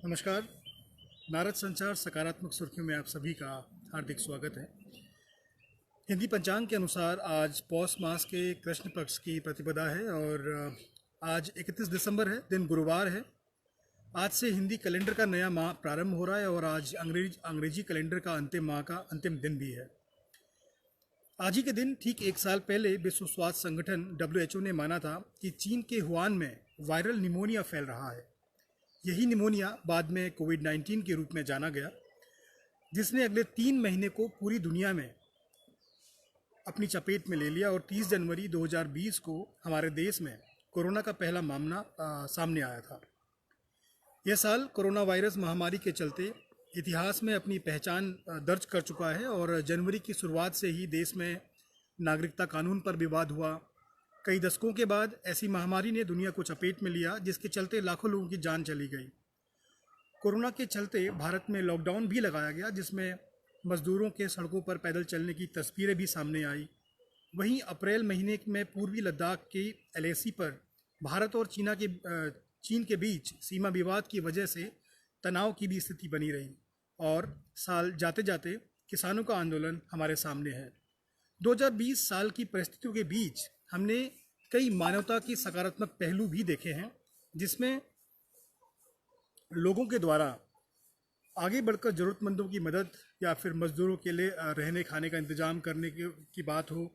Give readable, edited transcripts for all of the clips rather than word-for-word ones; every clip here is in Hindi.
नमस्कार। नारद संचार सकारात्मक सुर्खियों में आप सभी का हार्दिक स्वागत है। हिंदी पंचांग के अनुसार आज पौष मास के कृष्ण पक्ष की प्रतिपदा है और आज 31 दिसंबर है, दिन गुरुवार है। आज से हिंदी कैलेंडर का नया माह प्रारंभ हो रहा है और आज अंग्रेजी कैलेंडर का अंतिम माह का अंतिम दिन भी है। आज ही के दिन ठीक एक साल पहले विश्व स्वास्थ्य संगठन WHO ने माना था कि चीन के हुआन में वायरल निमोनिया फैल रहा है। यही निमोनिया बाद में कोविड-19 के रूप में जाना गया, जिसने अगले 3 महीने को पूरी दुनिया में अपनी चपेट में ले लिया और 30 जनवरी 2020 को हमारे देश में कोरोना का पहला मामला सामने आया था। यह साल कोरोना वायरस महामारी के चलते इतिहास में अपनी पहचान दर्ज कर चुका है और जनवरी की शुरुआत से ही देश में नागरिकता कानून पर विवाद हुआ। कई दशकों के बाद ऐसी महामारी ने दुनिया को चपेट में लिया, जिसके चलते लाखों लोगों की जान चली गई। कोरोना के चलते भारत में लॉकडाउन भी लगाया गया, जिसमें मजदूरों के सड़कों पर पैदल चलने की तस्वीरें भी सामने आई। वहीं अप्रैल महीने में पूर्वी लद्दाख की LAC पर भारत और चीन के बीच सीमा विवाद की वजह से तनाव की भी स्थिति बनी रही और साल जाते जाते किसानों का आंदोलन हमारे सामने है। 2020 साल की परिस्थितियों के बीच हमने कई मानवता के सकारात्मक पहलू भी देखे हैं, जिसमें लोगों के द्वारा आगे बढ़कर ज़रूरतमंदों की मदद या फिर मजदूरों के लिए रहने खाने का इंतज़ाम करने की बात हो।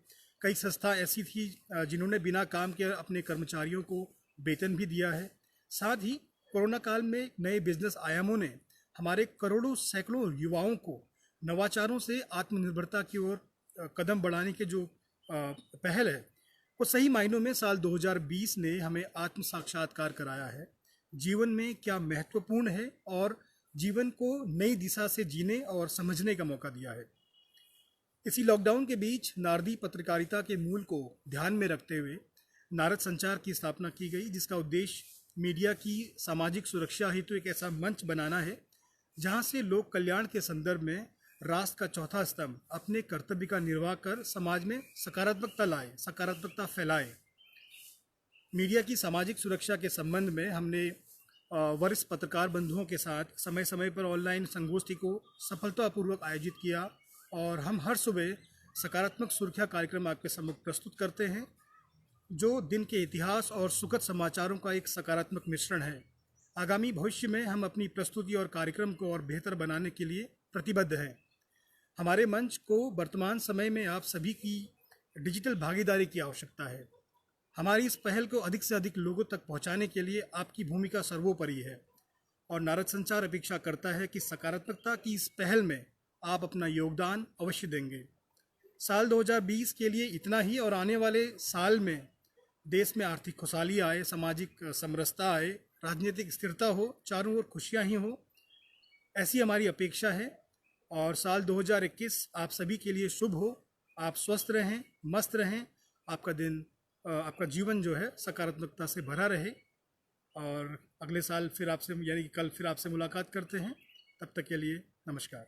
कई संस्था ऐसी थी जिन्होंने बिना काम के अपने कर्मचारियों को वेतन भी दिया है। साथ ही कोरोना काल में नए बिजनेस आयामों ने हमारे करोड़ों सैकड़ों युवाओं को नवाचारों से आत्मनिर्भरता की ओर कदम बढ़ाने के जो पहल है, वो सही मायनों में साल 2020 ने हमें आत्म साक्षात्कार कराया है। जीवन में क्या महत्वपूर्ण है और जीवन को नई दिशा से जीने और समझने का मौका दिया है। इसी लॉकडाउन के बीच नारदी पत्रकारिता के मूल को ध्यान में रखते हुए नारद संचार की स्थापना की गई, जिसका उद्देश्य मीडिया की सामाजिक सुरक्षा हेतु एक ऐसा मंच बनाना है जहां से लोक कल्याण के संदर्भ में राष्ट्र का चौथा स्तंभ अपने कर्तव्य का निर्वाह कर समाज में सकारात्मकता फैलाए। मीडिया की सामाजिक सुरक्षा के संबंध में हमने वरिष्ठ पत्रकार बंधुओं के साथ समय समय पर ऑनलाइन संगोष्ठी को सफलतापूर्वक आयोजित किया और हम हर सुबह सकारात्मक सुरक्षा कार्यक्रम आपके सम्मुख प्रस्तुत करते हैं, जो दिन के इतिहास और सुखद समाचारों का एक सकारात्मक मिश्रण है। आगामी भविष्य में हम अपनी प्रस्तुति और कार्यक्रम को और बेहतर बनाने के लिए प्रतिबद्ध हैं। हमारे मंच को वर्तमान समय में आप सभी की डिजिटल भागीदारी की आवश्यकता है। हमारी इस पहल को अधिक से अधिक लोगों तक पहुंचाने के लिए आपकी भूमिका सर्वोपरि है और नारद संचार अपेक्षा करता है कि सकारात्मकता की इस पहल में आप अपना योगदान अवश्य देंगे। साल 2020 के लिए इतना ही और आने वाले साल में देश में आर्थिक खुशहाली आए, सामाजिक समरसता आए, राजनीतिक स्थिरता हो, चारों ओर खुशियाँ ही हो, ऐसी हमारी अपेक्षा है। और साल 2021 आप सभी के लिए शुभ हो। आप स्वस्थ रहें, मस्त रहें, आपका जीवन जो है सकारात्मकता से भरा रहे और अगले साल फिर आपसे यानी कि कल फिर आपसे मुलाकात करते हैं। तब तक के लिए नमस्कार।